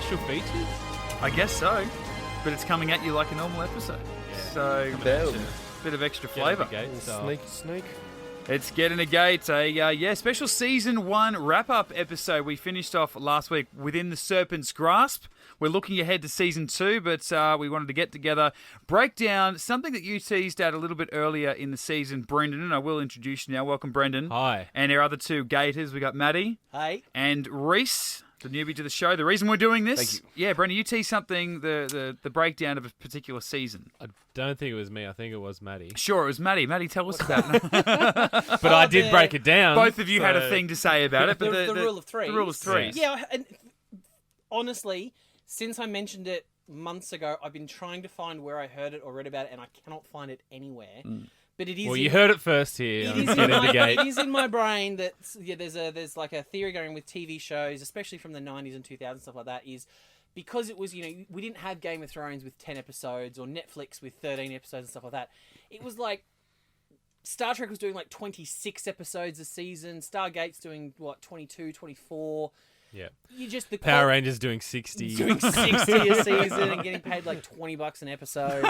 special features? I guess so. But it's coming at you like a normal episode. Yeah. So, bit of extra flavour. Sneak. It's Get Into Geek, special Season 1 wrap-up episode. We finished off last week within the Serpent's Grasp. We're looking ahead to Season 2, but we wanted to get together, break down something that you teased out a little bit earlier in the season, Brendan, and I will introduce you now. Welcome, Brendan. Hi. And our other two gators, we got Matty. Hey. And Rhys, the newbie to the show. The reason we're doing this... Thank you. Yeah, Brendan, you teased something, the breakdown of a particular season. I don't think it was me. I think it was Matty. Sure, it was Matty. Matty, tell us about it. But I did break it down. Both of you had a thing to say about it. But The rule of threes. The rule of threes. Yeah, and honestly, since I mentioned it months ago, I've been trying to find where I heard it or read about it, and I cannot find it anywhere. But it is. Well, you heard it first here. It is in my brain that there's like a theory going with TV shows, especially from the 90s and 2000s, stuff like that, is because it was, we didn't have Game of Thrones with 10 episodes or Netflix with 13 episodes and stuff like that. It was like Star Trek was doing like 26 episodes a season. Stargate's doing, 22, 24. Yeah. Power Rangers doing 60. Doing 60 a season and getting paid like $20 an episode.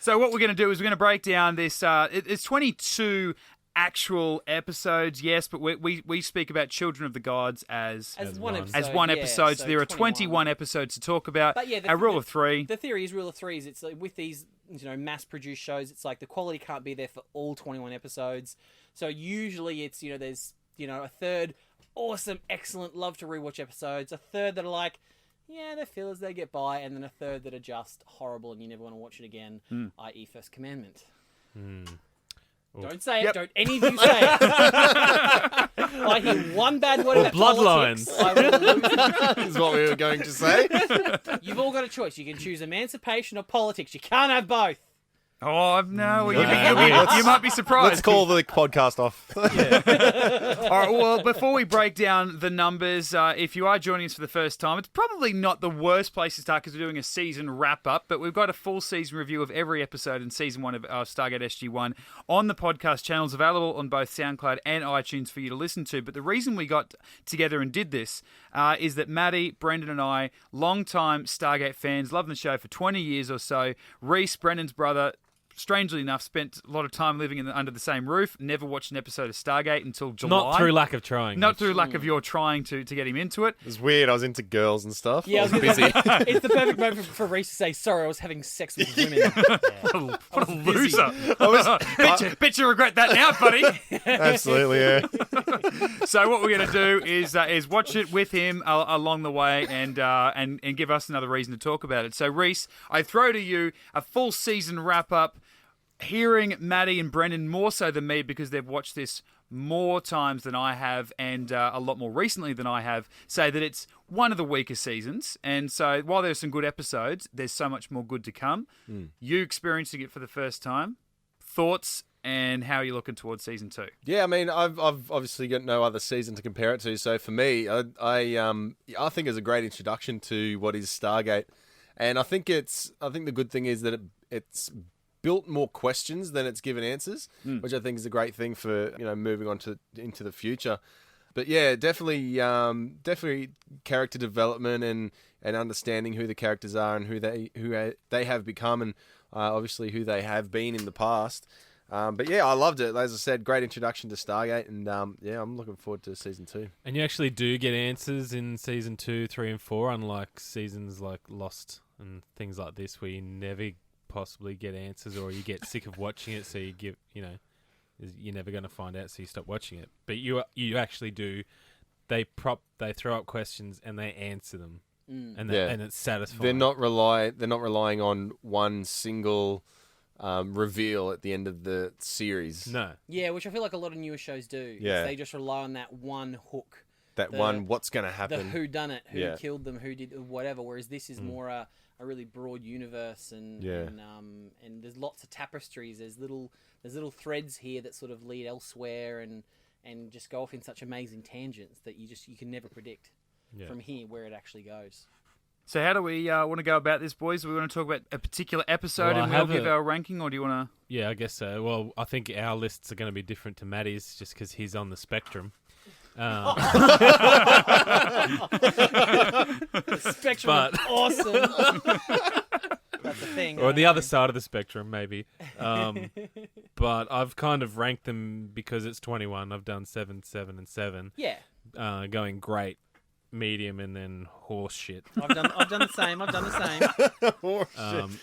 So what we're going to do is we're going to break down this. It's 22 actual episodes, yes, but we speak about Children of the Gods as one episode. As one episode. So So there are 21 episodes to talk about. But yeah, a rule of three. The theory is rule of threes. It's like with these, mass-produced shows, it's like the quality can't be there for all 21 episodes. So usually it's, there's, a third awesome, excellent, love to rewatch episodes, a third that are like, yeah, they're fillers, they get by, and then a third that are just horrible and you never want to watch it again, i.e. First Commandment. Don't say it. Don't any of you say it. I hear one bad word about Bloodlines. politics, I will lose. Is what we were going to say. You've all got a choice. You can choose emancipation or politics. You can't have both. Oh, no. You might be surprised. Let's call the podcast off. All right, well, before we break down the numbers, if you are joining us for the first time, it's probably not the worst place to start because we're doing a season wrap-up, but we've got a full season review of every episode in Season 1 of Stargate SG-1 on the podcast channels, available on both SoundCloud and iTunes for you to listen to. But the reason we got together and did this is that Matty, Brendan and I, long-time Stargate fans, loving the show for 20 years or so. Rhys, Brendan's brother, strangely enough, spent a lot of time living under the same roof, never watched an episode of Stargate until July. Not through lack of trying. Not through lack of your trying to get him into it. It was weird. I was into girls and stuff. Yeah, I was busy. It's the perfect moment for Rhys to say, sorry, I was having sex with women. What a loser. Bet you regret that now, buddy. Absolutely, yeah. So what we're going to do is watch it with him along the way and give us another reason to talk about it. So, Rhys, I throw to you a full season wrap-up. Hearing Matty and Brendan more so than me because they've watched this more times than I have and a lot more recently than I have, say that it's one of the weaker seasons. And so while there's some good episodes, there's so much more good to come. You experiencing it for the first time. Thoughts and how are you looking towards Season 2? Yeah, I mean, I've obviously got no other season to compare it to. So for me, I think it's a great introduction to what is Stargate. And I think the good thing is that it's built more questions than it's given answers, which I think is a great thing for moving on into the future. But yeah, definitely character development and understanding who the characters are and who they have become, and obviously who they have been in the past. But yeah, I loved it. As I said, great introduction to Stargate, and I'm looking forward to Season 2. And you actually do get answers in Season 2, 3 and 4, unlike seasons like Lost and things like this where you never possibly get answers, or you get sick of watching it, so you're never going to find out, so you stop watching it. But you actually do. They throw up questions and they answer them, and it's satisfying. They're not relying on one single reveal at the end of the series. No. Yeah, which I feel like a lot of newer shows do. Yeah. They just rely on that one hook. What's going to happen? The who done it, who killed them, who did whatever. Whereas this is more a really broad universe, and there's lots of tapestries. There's little threads here that sort of lead elsewhere, and just go off in such amazing tangents that you can never predict from here where it actually goes. So how do we want to go about this, boys? Do we want to talk about a particular episode and we'll give our ranking, or do you want to... Yeah, I guess so. Well, I think our lists are going to be different to Matty's just because he's on the spectrum. The spectrum is awesome. That's the thing. Or the other side of the spectrum, maybe. But I've kind of ranked them because it's 21. I've done 7, 7, and 7. Yeah. Going great, medium, and then horse shit. I've done the same.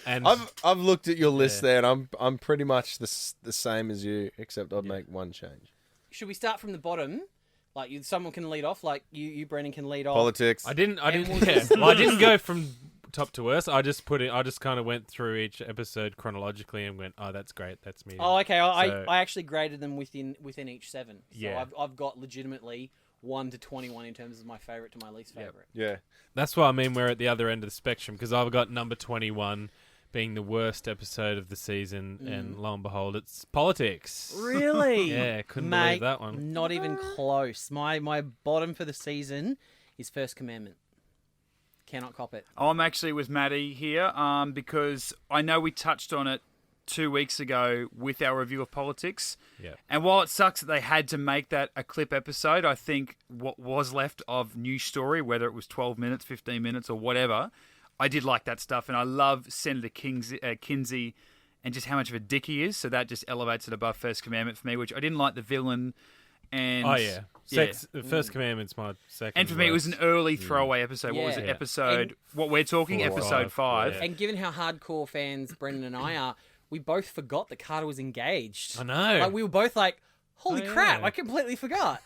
And I've looked at your list there, and I'm pretty much the same as you, except I'd make one change. Should we start from the bottom? Like someone can lead off. Like you, Brendan, can lead off. Politics. I didn't. we'll Yeah. Well, I didn't go from top to worst. I just kind of went through each episode chronologically and went, oh, that's great. That's medium. Oh, okay. So- I actually graded them within each 7. So Yeah. I've got legitimately 1 to 21 in terms of my favorite to my least favorite. Yeah. That's why I mean we're at the other end of the spectrum because I've got number 21 being the worst episode of the season, and lo and behold, it's politics. Really? Yeah, couldn't Mate, believe that one. Not even close. My bottom for the season is First Commandment. Cannot cop it. I'm actually with Matty here because I know we touched on it 2 weeks ago with our review of politics. Yeah. And while it sucks that they had to make that a clip episode, I think what was left of news story, whether it was 12 minutes, 15 minutes, or whatever, I did like that stuff. And I love Senator Kinsey and just how much of a dick he is. So that just elevates it above First Commandment for me, which I didn't like the villain. And Oh, yeah. The First Commandment's my second. And for me, it was an early throwaway episode. What was it? Yeah. Episode... what we're talking? 4 or episode 5. Yeah. And given how hardcore fans Brendan and I are, we both forgot that Carter was engaged. I know. Like, we were both like, holy Oh, yeah. crap, I completely forgot.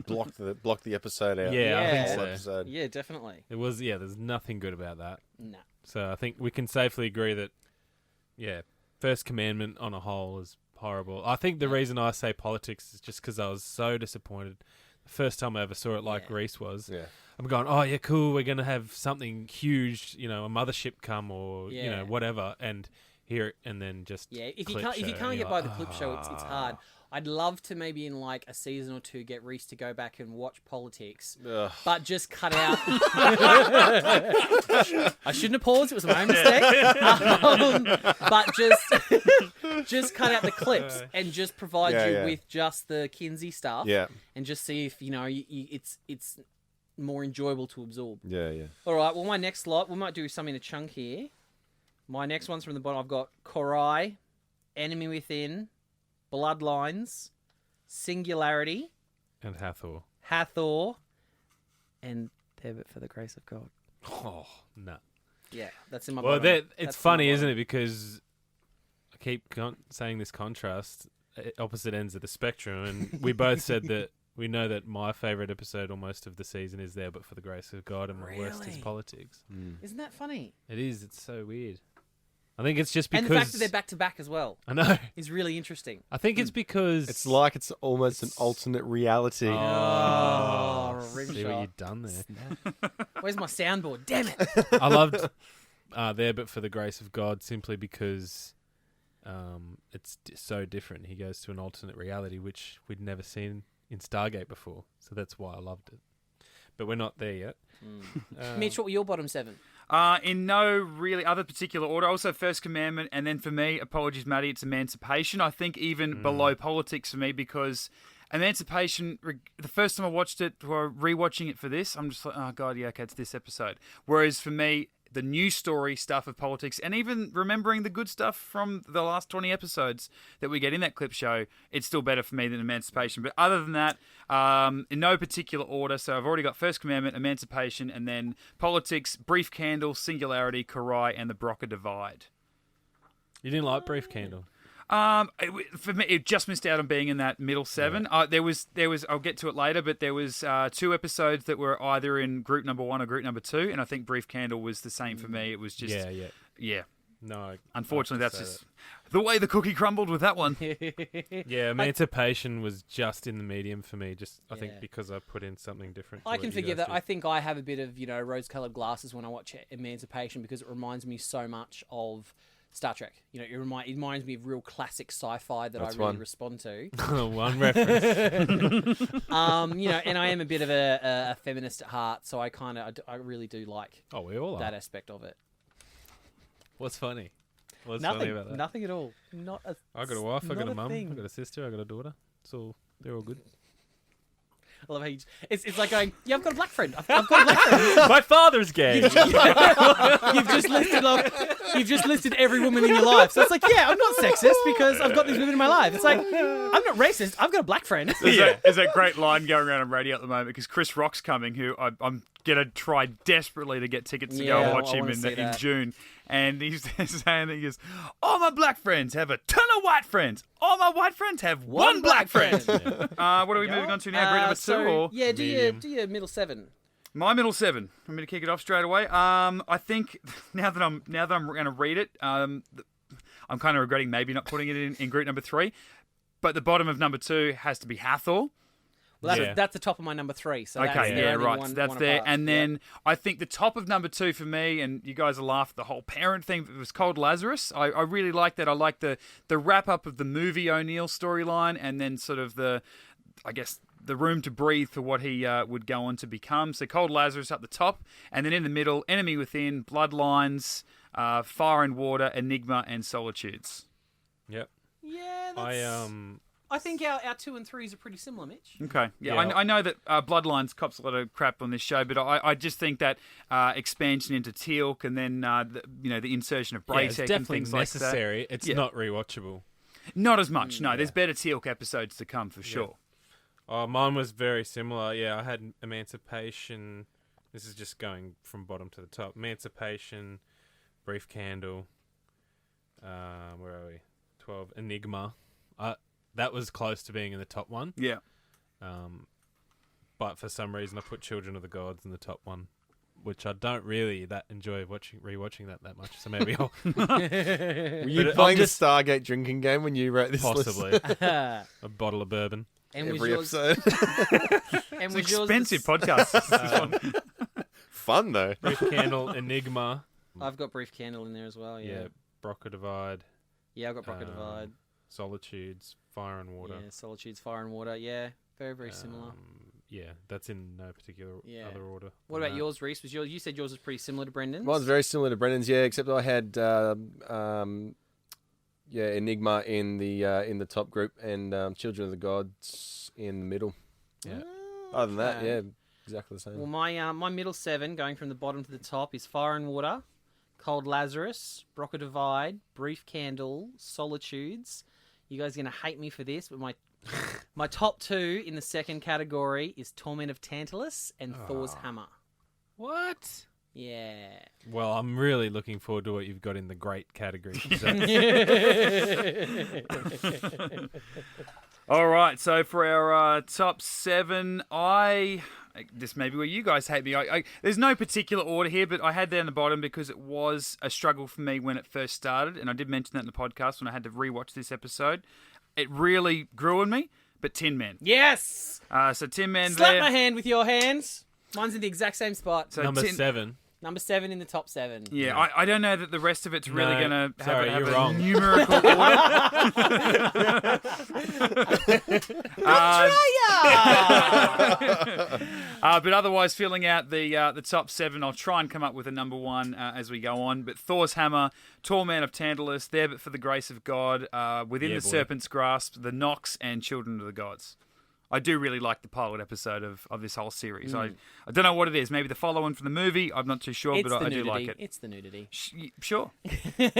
Block the episode out. Yeah, I Yeah. think Whole so. episode. Yeah, definitely. It was, there's nothing good about that. No. So I think we can safely agree that, First Commandment on a whole is horrible. I think the reason I say politics is just because I was so disappointed. The first time I ever saw it, like Rhys was. Yeah. I'm going, oh, yeah, cool, we're going to have something huge, a mothership come or, Yeah. whatever, and hear it, and then just Yeah, if you clip can't show, get and by you're the clip show, it's hard. I'd love to maybe in like a season or 2 get Rhys to go back and watch politics, Ugh. but just cut out. I shouldn't have paused; it was my own mistake. But just cut out the clips and just provide you with just the Kinsey stuff. Yeah. and just see if it's more enjoyable to absorb. Yeah, yeah. All right. Well, my next lot, we might do some in a chunk here. My next one's from the bottom. I've got Korai, Enemy Within, Bloodlines, Singularity, and Hathor. Hathor, and There But For the Grace of God. Oh, no. Yeah, that's in my Well, bottom. it's funny, isn't it? Because I keep saying this contrast, opposite ends of the spectrum, and we both said that we know that my favourite episode almost of the season is There But For the Grace of God, and my worst is Really? politics. Isn't that funny? It is. It's so weird. I think it's just because... And the fact that they're back to back as well I know. is really interesting. I think it's because... It's like it's almost an alternate reality. Oh, rim see what shot. you've done there. Where's my soundboard? Damn it! I loved There But For the Grace of God simply because it's so different. He goes to an alternate reality, which we'd never seen in Stargate before. So that's why I loved it. But we're not there yet. Mitch, what were your bottom 7? In no really other particular order. Also, First Commandment, and then for me, apologies, Matty, it's Emancipation. I think even below politics for me because Emancipation, the first time I watched it, or rewatching it for this, I'm just like, oh god, yeah, okay, it's this episode. Whereas for me, the news story stuff of politics, and even remembering the good stuff from the last 20 episodes that we get in that clip show, it's still better for me than Emancipation. But other than that, in no particular order, so I've already got First Commandment, Emancipation, and then politics, Brief Candle, Singularity, Karai, and the Broca Divide. You didn't like Brief Candle? For me, it just missed out on being in that middle 7. There was. I'll get to it later, but there was 2 episodes that were either in group number 1 or group number 2, and I think Brief Candle was the same for me. It was just yeah. No. Unfortunately, that's just the way the cookie crumbled with that one. Yeah, Emancipation was just in the medium for me. I think Yeah. because I put in something different. to I what can you forgive guys that. did. I think I have a bit of, rose-colored glasses when I watch Emancipation because it reminds me so much of Star Trek. It reminds me of real classic sci-fi that That's I really one. respond to. One reference. And I am a bit of a feminist at heart, so I really do like Oh, we all that are. aspect of it. What's funny? What's funny about that? Nothing at all. Not a. I got a wife, I got not a mum, I thing. got a sister, I got a daughter. They're all good. I love how it's like going, yeah, I've got a black friend. I've got a black friend. My father's gay. You've just listed every woman in your life. So it's like, yeah, I'm not sexist because I've got these women in my life. It's like, I'm not racist. I've got a black friend. There's that great line going around on radio at the moment because Chris Rock's coming, who I'm going to try desperately to get tickets to go and watch him in June. And he's saying that he goes, all my black friends have a ton of white friends. All my white friends have one black friend. What are we moving on to now? Grade number 2? Or? Yeah, do your middle 7. My middle 7. I'm going to kick it off straight away. I think now that I'm going to read it, I'm kind of regretting maybe not putting it in group number 3. But the bottom of number 2 has to be Hathor. Well, that's the top of my number 3. So okay, right. So that's there. Apart. And then I think the top of number 2 for me, and you guys will laugh at the whole parent thing, it was Cold Lazarus. I really like that. I like the wrap-up of the movie O'Neill storyline and then sort of the room to breathe for what he would go on to become. So Cold Lazarus up the top. And then in the middle, Enemy Within, Bloodlines, Fire and Water, Enigma, and Solitudes. Yep. Yeah, I think our 2 and 3s are pretty similar, Mitch. Okay. Yeah. I know that Bloodlines cops a lot of crap on this show, but I just think that expansion into Teal'c and then the insertion of Braytech and things like that. It's necessary. It's not rewatchable. Not as much. No, there's better Teal'c episodes to come for sure. Oh, mine was very similar. Yeah, I had Emancipation. This is just going from bottom to the top. Emancipation, Brief Candle. Where are we? 12. Enigma. That was close to being in the top 1. Yeah. But for some reason, I put Children of the Gods in the top 1, which I don't really enjoy rewatching that much. So maybe I'll. Were you playing the Stargate drinking game when you wrote this possibly list? A bottle of bourbon every episode. And it's an expensive podcast. Fun though. Brief Candle, Enigma. I've got Brief Candle in there as well. Yeah. Broca Divide. Yeah, I've got Broca Divide. Solitudes, Fire and Water. Yeah, Solitudes, Fire and Water. Yeah, very, very similar. Yeah, that's in no particular other order. What about yours, Rhys? You said yours was pretty similar to Brendan's? Mine's very similar to Brendan's, yeah, except I had Enigma in the top group and Children of the Gods in the middle. Yeah. Other than that, yeah, exactly the same. Well, my middle 7, going from the bottom to the top, is Fire and Water, Cold Lazarus, Broca Divide, Brief Candle, Solitudes. You guys are going to hate me for this, but my top 2 in the second category is Torment of Tantalus and Thor's Hammer. What? Yeah. Well, I'm really looking forward to what you've got in the great category. All right, so for our top 7, this may be where you guys hate me. There's no particular order here, but I had that in the bottom because it was a struggle for me when it first started, and I did mention that in the podcast when I had to rewatch this episode. It really grew on me, but Tin Man. Yes! So Tin Man Slap there. my hand with your hands. Mine's in the exact same spot. So Number 7. Number 7 in the top 7. Yeah, I don't know that the rest of it's really going to have you're a wrong. numerical order. But otherwise, filling out the top 7, I'll try and come up with a number 1 as we go on. But Thor's Hammer, Torment of Tantalus, There But For the Grace of God, Within the Serpent's Grasp, The Nox, and Children of the Gods. I do really like the pilot episode of this whole series. I don't know what it is. Maybe the follow-on from the movie. I'm not too sure, but I do like it. It's the nudity. Sure. No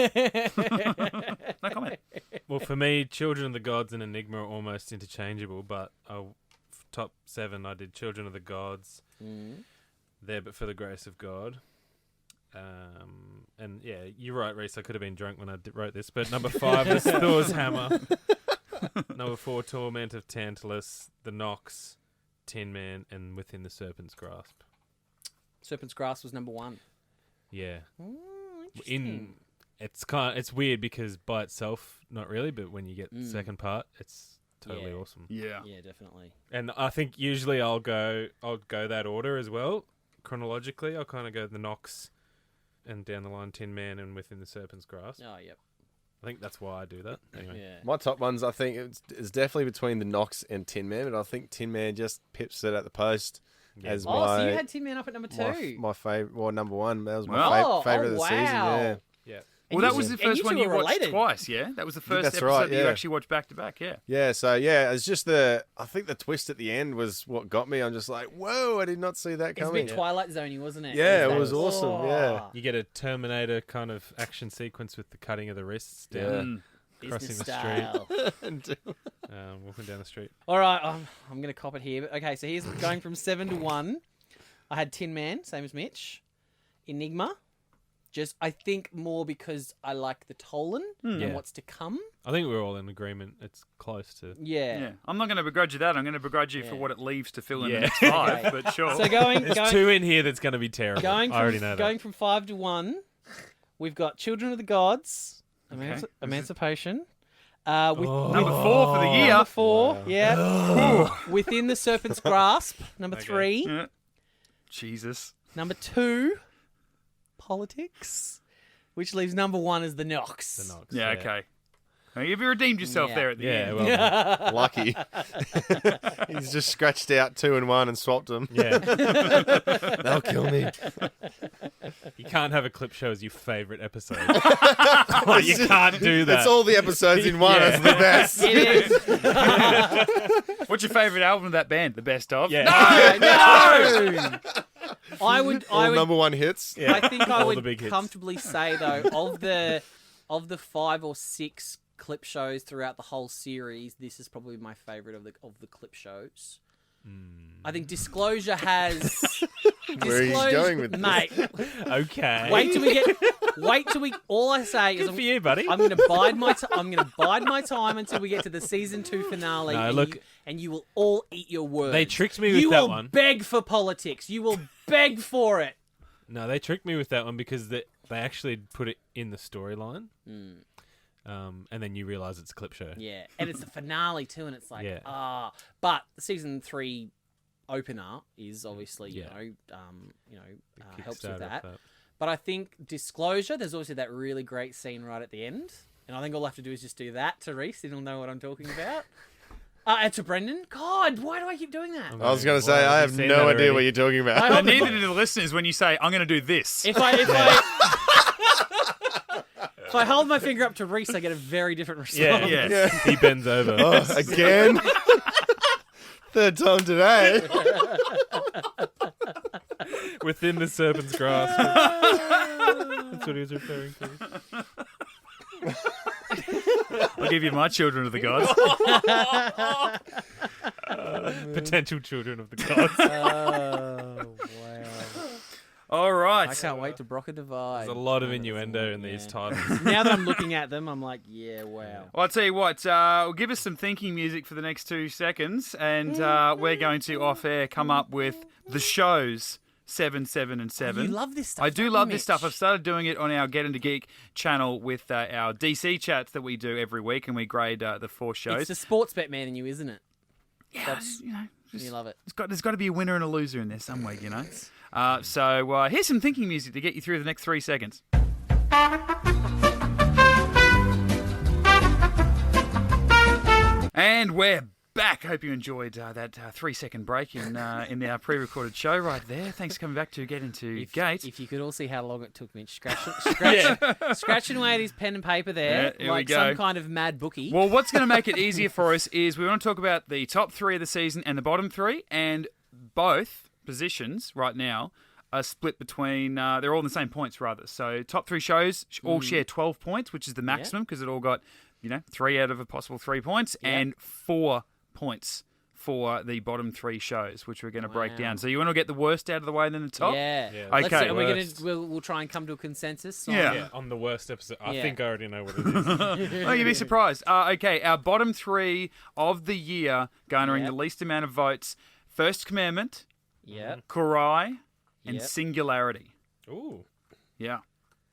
comment. Well, for me, Children of the Gods and Enigma are almost interchangeable, but top 7, I did Children of the Gods, There But For the Grace of God. And yeah, you're right, Rhys. I could have been drunk when I wrote this, but number 5 is Thor's Hammer. Number 4, Torment of Tantalus, The Nox, Tin Man, and Within the Serpent's Grasp. Serpent's Grasp was number 1. Yeah. Interesting. It's weird because by itself, not really, but when you get the second part, it's totally awesome. Yeah. Yeah, definitely. And I think usually I'll go that order as well, chronologically. I'll kind of go The Nox and down the line Tin Man and Within the Serpent's Grasp. Oh, yep. I think that's why I do that. Anyway. Yeah. My top ones, I think, it's definitely between the Nox and Tin Man, but I think Tin Man just pips it at the post as so you had Tin Man up at number 2. My favorite, number 1. That was my favorite of the season. Yeah. Yeah. Well, that was the first you one two you were watched related. twice, yeah? That was the first that's episode right, that you yeah. actually watched back to back, yeah. Yeah, so it's just I think the twist at the end was what got me. I'm just like, whoa, I did not see that It's a coming. bit Twilight Zone-y, wasn't it? Yeah, That it was awesome, yeah. You get a Terminator kind of action sequence with the cutting of the wrists down, crossing Business the style. walking down the street. All right, I'm going to cop it here. But okay, so here's going from 7 to 1. I had Tin Man, same as Mitch. Enigma. Just, I think more because I like the Tolan and Yeah. what's to come. I think we're all in agreement. It's close to. Yeah. I'm not going to begrudge you that. I'm going to begrudge you for Yeah. what it leaves to fill in Yeah. the next 5, Okay. but sure. So going There's 2 in here that's going to be terrible. going I already from, know going that. from 5 to 1, we've got Children of the Gods, Okay. Emancipation. Number 4 for the year. Number 4, yeah. Within the Serpent's Grasp. Number 3. Yeah. Jesus. Number 2, Politics. Which leaves number 1 as The Knox. The Knox, Yeah, okay. Well, you've redeemed yourself Yeah. there at the Yeah, end. well, Lucky. He's just scratched out 2 and 1 and swapped them. yeah. They'll kill me. You can't have a clip show as your favourite episode. You can't do that. It's all the episodes in one. Yeah. It's the best. It is. What's your favourite album of that band? The best of? Yeah. No! I would. All number 1 hits. Yeah. I think I All the would big hits. comfortably say though, of the 5 or 6 clip shows throughout the whole series, this is probably my favourite of the clip shows. I think Disclosure has. Where are you going with this? mate? Okay. Wait till we. All I say is Good for you, buddy. I'm going to bide my time until we get to the season 2 finale. No, and look- you will all eat your words. They tricked me with you that will one. beg for politics. You will beg for it. No, they tricked me with that one because they actually put it in the storyline. And then you realise it's a clip show. Yeah, and it's the finale too, and it's like, Yeah. But the season 3 opener is obviously, Yeah. helps with Kickstarter that. of But I think Disclosure, there's obviously that really great scene right at the end, and I think all I have to do is just do that to Rhys, and he'll know what I'm talking about. And to Brendan, God, why do I keep doing that? I was going to say, I have no idea what you're talking about. And neither do the listeners when you say, I'm going to do this. If I hold my finger up to Rhys, I get a very different response. Yeah. Yeah. He bends over. Oh, again? Third time today. Within the serpent's grasp. That's what he was referring to. I'll give you my Children of the Gods. Potential children of the gods. Oh, wow. All right. I can't wait to Brock a Divide. There's a lot of innuendo in these titles. Now that I'm looking at them, I'm like, yeah, wow. Well, I'll tell you what, we'll give us some thinking music for the next 2 seconds, and we're going to, off-air, come up with the shows 7, 7, and 7. You love this stuff. I do don't love you, this stuff. Mitch? I've started doing it on our Get Into Geek channel with our DC chats that we do every week, and we grade the 4 shows. It's the sports bet man in you, isn't it? Yeah, That's- you know, just- You love it. there's got to be a winner and a loser in there somewhere, you know. So here's some thinking music to get you through the next 3 seconds. And we're back. Hope you enjoyed that 3-second break in our pre-recorded show right there. Thanks for coming back to Get Into Gate. If you could all see how long it took me scratching away at his pen and paper there, Yeah, here we like go. some kind of mad bookie. Well, what's going to make it easier for us is we want to talk about the top 3 of the season and the bottom 3, and both positions right now are split between, they're all in the same points rather. So top 3 shows all share 12 points, which is the maximum because it all got, 3 out of a possible 3 points, and 4 points for the bottom 3 shows, which we're going to break down. So you want to get the worst out of the way and then the top? Yeah. Yeah. Let's Okay. see, we'll try and come to a consensus. on- Yeah. Yeah, on the worst episode. I Yeah. think I already know what it is. Oh, you'd be surprised. Okay, our bottom 3 of the year, garnering Yep. the least amount of votes: First Commandment, Yeah. Kurai, and Yep. Singularity. Ooh. Yeah.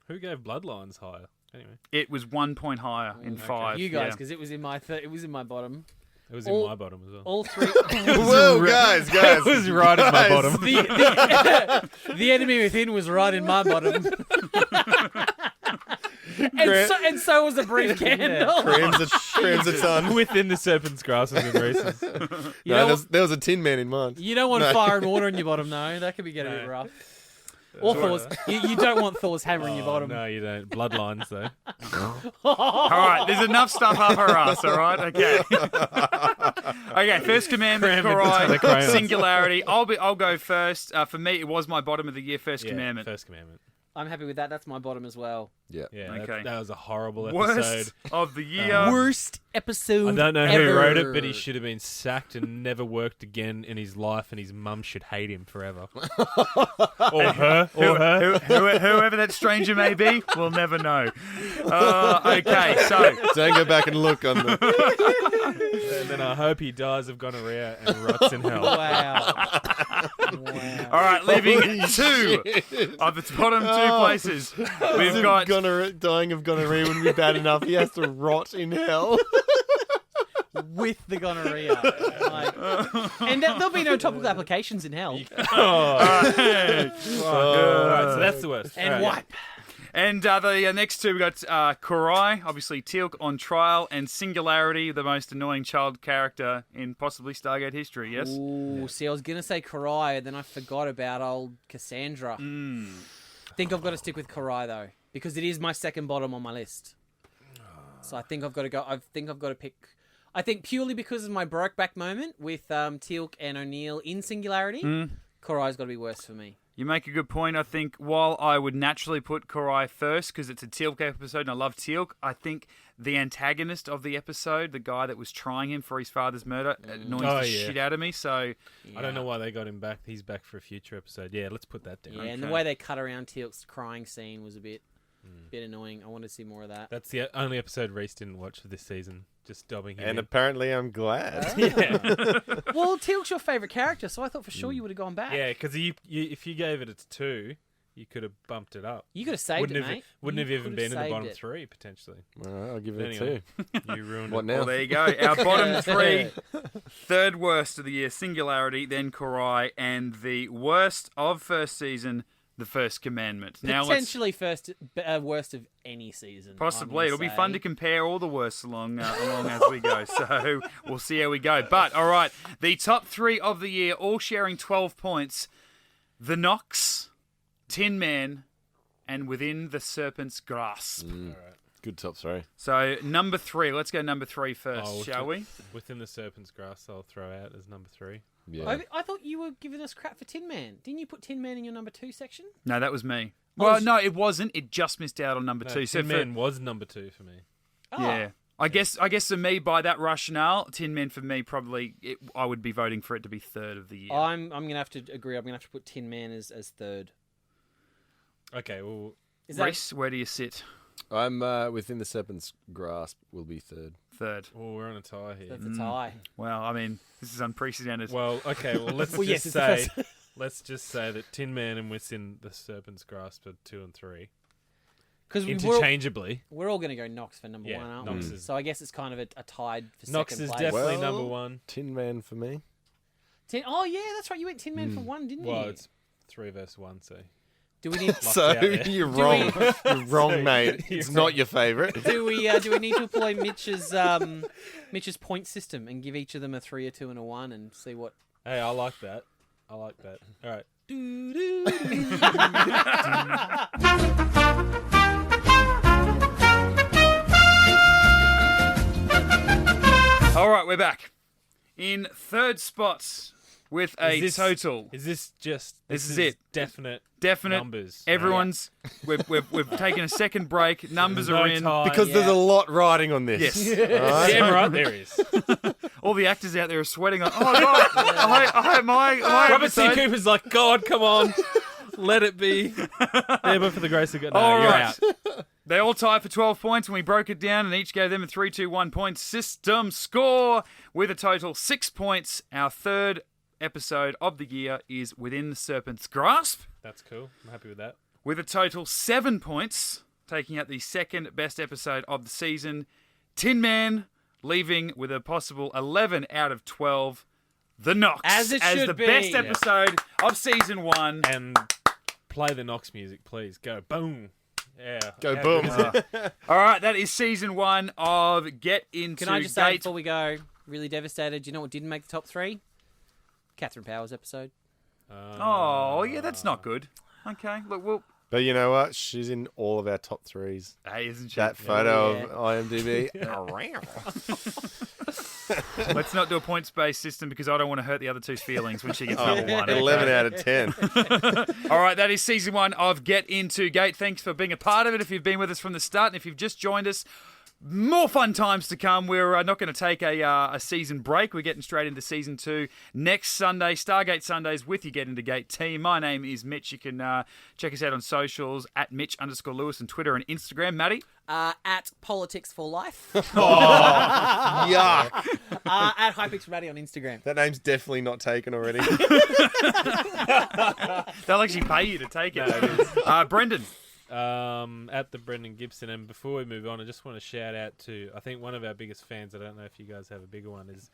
Who gave Bloodlines higher? Anyway, It was 1 point higher in 5. You guys, yeah. because it was in my it was in my bottom. it was in All- my bottom as well. All 3. Whoa, guys. It was right at my Guys. bottom. The enemy within was right in my bottom. and so was a brief candle. Crams a ton. Within the serpent's grasp and races. You know, There was a Tin Man in mine. you don't want No. fire and water in your bottom, though. That could be getting a bit rough. Or Thor's. You don't want Thor's hammer in your bottom. No, you don't. Bloodlines, though. All right, there's enough stuff up her ass, all right? Okay. Okay, first commandment, Korai, singularity. I'll go first. For me, it was my bottom of the year, first commandment. First commandment. I'm happy with that. That's my bottom as well. Yeah. Yeah, Okay. that was a horrible episode. Worst of the year. Worst episode I don't know ever. who wrote it, but he should have been sacked and never worked again in his life, and his mum should hate him forever. Or her. Whoever that stranger may be, we'll never know. Okay, so Don't go back and look on the. And then I hope he dies of gonorrhea and rots in hell. Wow. all right, leaving two of its bottom two places. We've got Dying of gonorrhea wouldn't be bad enough. He has to rot in hell. With the gonorrhea. And there'll be no topical applications in hell. All right, so that's the worst. And All right. wipe. And the next two, we got Korai, obviously Teal'c on trial, and Singularity, the most annoying child character in possibly Stargate history, yes? Ooh, see, I was going to say Korai, then I forgot about old Cassandra. I think I've got to stick with Korai, though, because it is my second bottom on my list. So I think I've got to go. I think I've got to pick. I think purely because of my Brokeback moment with Teal'c and O'Neill in Singularity, Korai's got to be worse for me. You make a good point. I think while I would naturally put Korai first because it's a Teal'c episode and I love Teal'c, I think the antagonist of the episode, the guy that was trying him for his father's murder, annoys the shit out of me. So I don't know why they got him back. He's back for a future episode. Yeah, let's put that down. Yeah, and the way they cut around Teal'c's crying scene was a bit annoying. I want to see more of that. That's the only episode Rhys didn't watch for this season. Just dobbing him And in. apparently I'm glad. Yeah, Well, Teal'c's your favourite character, so I thought for sure you would have gone back. yeah, because if you gave it a 2, you could have bumped it up. You could have saved it, mate. Wouldn't have even could been in the saved bottom it. 3 potentially. All right, I'll give it Anyway. a 2. You ruined What it. now? well, there you go. Our bottom three, third worst of the year, Singularity, then Korai, and the worst of first season, The First Commandment. Now Potentially worst of any season. possibly. It'll be fun to compare all the worsts along as we go. So we'll see how we go. But, all right, the top three of the year, all sharing 12 points. The Nox, Tin Man, and Within the Serpent's Grasp. Good top 3. So, number 3. Let's go number 3 first, Oh, shall we? Within the Serpent's Grass, I'll throw out as number 3. Yeah. I thought you were giving us crap for Tin Man. Didn't you put Tin Man in your number 2 section? No, that was me. Oh, Well, it's- no, it wasn't. It just missed out on number 2. So Tin Man was number 2 for me. Oh. yeah. I guess for me, by that rationale, Tin Man for me I would be voting for it to be third of the year. I'm going to have to agree. I'm going to have to put Tin Man as third. Okay, well, Is that Rhys, where do you sit? I'm Within the Serpent's Grasp will be third. Third. we're on a tie here. that's a tie? Well, I mean, this is unprecedented. Well, okay, well let's Well, yes, just it's the say let's just say that Tin Man and Within the Serpent's Grasp are 2 and 3. Because Interchangeably. we're all going to go Nox for number Yeah, 1, aren't Nox we? is- So I guess it's kind of a tied for Nox second is place. definitely Well- number 1. Tin Man for me. Oh, yeah, that's right. You went Tin Man for 1, didn't Well, you? it's 3 versus 1, so Do we need... So out there. you're wrong. You're wrong, mate. It's not your favourite. Do we need to employ Mitch's point system and give each of them a 3, a 2, and a 1 and see what? hey, I like that. All right. All right, we're back. In third spot with a total. Is this just... This is it. Definite numbers. Everyone's... We've taken a second break. Numbers No are in. tie. Because there's a lot riding on this. Yes. Damn right there is. All the actors out there are sweating on, oh, God, I hope my Robert C. episode... Cooper's like, God, come on. Let it be. Yeah, but for the grace of God. No, All you're right. out. They all tied for 12 points, and we broke it down and each gave them a 3-2-1 point system score with a total 6 points. Our third episode of the year is Within the Serpent's Grasp That's cool. I'm happy with that. with a total 7 points, taking out the second best episode of the season. Tin Man leaving with a possible 11 out of 12. The Nox As it should the be. best Yeah. episode of season 1. And play the Nox music, please. Go. Boom. Yeah. Go How boom. good is it? All right, that is season 1 of Get Into Can I just say Geek. before we go, really devastated. Do you know what didn't make the top 3? Catherine Powers episode. Oh, yeah, that's not good. Okay. Look, well, But you know what? She's in all of our top threes. hey, isn't she? That photo yeah. of IMDb. Let's not do a points-based system because I don't want to hurt the other two's feelings when she gets number one. 11 out of 10. All right, that is season 1 of Get Into Gate. Thanks for being a part of it. If you've been with us from the start, and if you've just joined us, more fun times to come. We're not going to take a season break. We're getting straight into season 2 next Sunday, Stargate Sundays with your Get Into Gate team. My name is Mitch. You can check us out on socials at Mitch_Lewis on Twitter and Instagram. Matty? At Politics for Life. Yuck. At Hypix Matty on Instagram. That name's definitely not taken already. They'll actually pay you to take it. Brendan? At the Brendan Gibson. And before we move on, I just want to shout out to, I think one of our biggest fans, I don't know if you guys have a bigger one, is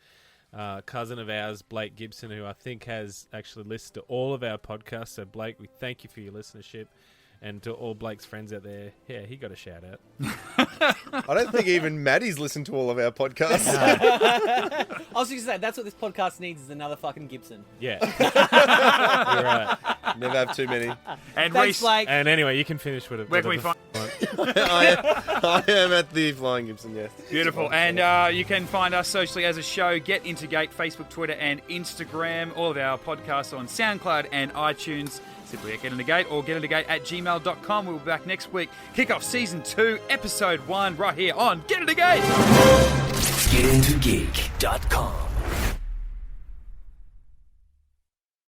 cousin of ours, Blake Gibson, who I think has actually listened to all of our podcasts. So Blake, we thank you for your listenership. And to all Blake's friends out there, yeah, he got a shout out. I don't think even Matty's listened to all of our podcasts. I was just going to say, that's what this podcast needs is another fucking Gibson. Yeah. You're right. Never have too many. And Thanks, Rhys, Blake. And anyway, you can finish with it. where can we find... I am at the Flying Gibson, yes. Beautiful. And you can find us socially as a show, Get Into Gate, Facebook, Twitter, and Instagram. All of our podcasts on SoundCloud and iTunes. Simply at Get Into Gate or getintogate@gmail.com. We'll be back next week. Kick off season 2, episode 1, right here on Get Into Gate. GetIntoGeek.com.